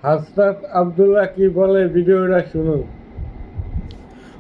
হাসনাত আব্দুল্লাহ কি বলে ভিডিওটা শুনুন।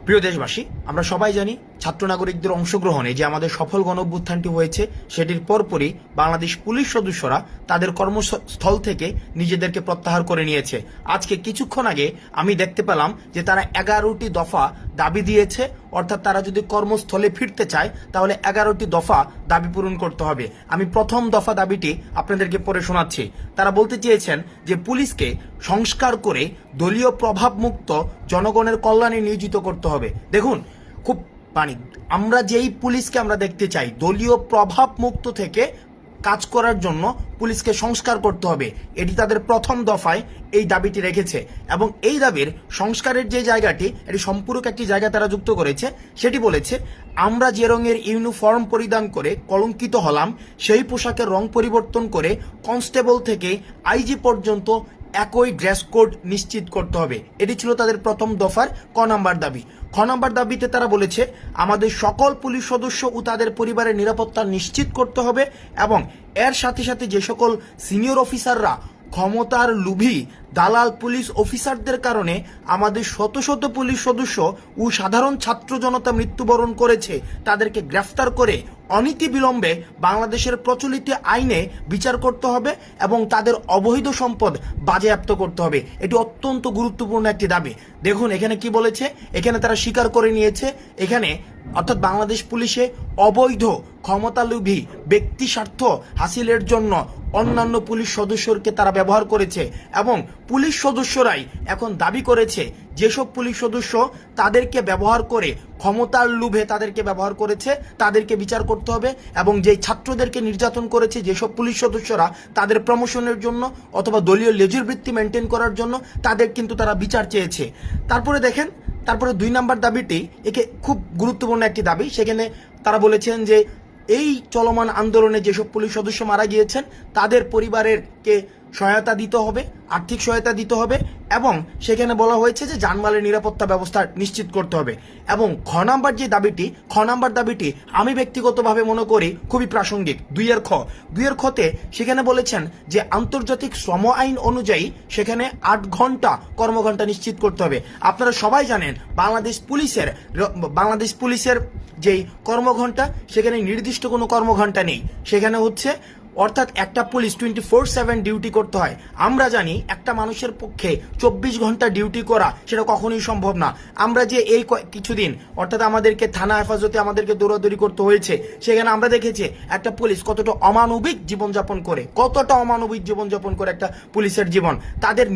প্রিয় দেশবাসী, আমরা সবাই জানি ছাত্র নাগরিকদের অংশগ্রহণে যে আমাদের সফল গণঅভ্যুত্থানটি হয়েছে সেটির পরপরই বাংলাদেশ পুলিশ সদস্যরা তাদের কর্মস্থল থেকে নিজেদেরকে প্রত্যাহার করে নিয়েছে। আজকে কিছুক্ষণ আগে আমি দেখতে পেলাম যে তারা 11টি দফা দাবি দিয়েছে, অর্থাৎ তারা যদি কর্মস্থলে ফিরতে চায় তাহলে 11টি দফা দাবি পূরণ করতে হবে। আমি প্রথম দফা দাবিটি আপনাদেরকে পড়ে শোনাচ্ছি। তারা বলতে চেয়েছেন যে পুলিশকে সংস্কার করে দলীয় প্রভাবমুক্ত জনগণের কল্যাণে নিয়োজিত করতে হবে। দেখুন, খুব আমরা যেই পুলিশকে আমরা দেখতে চাই দলীয় প্রভাব মুক্ত থেকে কাজ করার জন্য পুলিশকে সংস্কার করতে হবে, এটি তাদের প্রথম দফায় এই দাবিটি রেখেছে। এবং এই দাবির সংস্কারের যে জায়গাটি, এটি সম্পূরক একটি জায়গা তারা যুক্ত করেছে। সেটি বলেছে, আমরা যে রঙের ইউনিফর্ম পরিধান করে কলঙ্কিত হলাম সেই পোশাকের রং পরিবর্তন করে কনস্টেবল থেকে আইজি পর্যন্ত একই ড্রেস কোড নিশ্চিত করতে হবে। এটি ছিল তাদের প্রথম দফার ক নাম্বার দাবি। খ নাম্বার দাবিতে তারা বলেছে, আমাদের সকল পুলিশ সদস্য ও তাদের পরিবারের নিরাপত্তা নিশ্চিত করতে হবে এবং এর সাথে সাথে যে সকল সিনিয়র অফিসাররা ক্ষমতার লোভী দালাল পুলিশ অফিসারদের কারণে আমাদের শত শত পুলিশ সদস্য ও সাধারণ ছাত্র জনতা মৃত্যুবরণ করেছে তাদেরকে গ্রেফতার করে অনীতি বিলম্বে বাংলাদেশের প্রচলিত আইনে বিচার করতে হবে এবং তাদের অবৈধ সম্পদ বাজেয়াপ্ত করতে হবে। এটি অত্যন্ত গুরুত্বপূর্ণ একটি দাবি। দেখুন এখানে কি বলেছে, এখানে তারা স্বীকার করে নিয়েছে এখানে অর্থাৎ বাংলাদেশ পুলিশে অবৈধ ক্ষমতালোভী ব্যক্তি স্বার্থ হাসিলের জন্য অন্যান্য পুলিশ সদস্যকে তারা ব্যবহার করেছে এবং পুলিশ সদস্যরাই এখন দাবি করেছে যেসব পুলিশ সদস্য তাদেরকে ব্যবহার করে ক্ষমতার লোভে তাদেরকে ব্যবহার করেছে তাদেরকে বিচার করতে হবে এবং যেই ছাত্রদেরকে নির্যাতন করেছে যেসব পুলিশ সদস্যরা তাদের প্রমোশনের জন্য অথবা দলীয় লেজুর বৃত্তি মেনটেন করার জন্য তাদের কিন্তু তারা বিচার চেয়েছে। তারপরে দেখেন, তারপরে 2 নাম্বার দাবিটি একে খুব গুরুত্বপূর্ণ একটি দাবি। সেখানে তারা বলেছেন যে এই চলমান আন্দোলনে যেসব পুলিশ সদস্য মারা গিয়েছেন তাদের পরিবারেরকে সহায়তা দিতে হবে, আর্থিক সহায়তা দিতে হবে এবং সেখানে বলা হয়েছে যে জানমালের নিরাপত্তা ব্যবস্থা নিশ্চিত করতে হবে। এবং খ নাম্বার যে দাবিটি, খ নাম্বার দাবিটি আমি ব্যক্তিগতভাবে মনে করি খুবই প্রাসঙ্গিক। 2 এর খতে সেখানে বলেছেন যে আন্তর্জাতিক শ্রম আইন অনুযায়ী সেখানে 8 ঘন্টা কর্মঘণ্টা নিশ্চিত করতে হবে। আপনারা সবাই জানেন বাংলাদেশ পুলিশের যেই কর্মঘণ্টা সেখানে নির্দিষ্ট কোনো কর্মঘণ্টা নেই। সেখানে হচ্ছে অর্থাৎ একটা পুলিশ 24/7 ডিউটি করতে হয়। আমরা জানি একটা মানুষের পক্ষে 24 ঘন্টা ডিউটি করা সেটা কখনোই সম্ভব না। আমরা যে এই কিছুদিন অর্থাৎ আমাদেরকে থানা হেফাজতে আমাদেরকে দৌড়াদৌড়ি করতে হয়েছে, সেখানে আমরা দেখেছি একটা পুলিশ কতটা অমানবিক জীবনযাপন করে একটা পুলিশের জীবন তাদের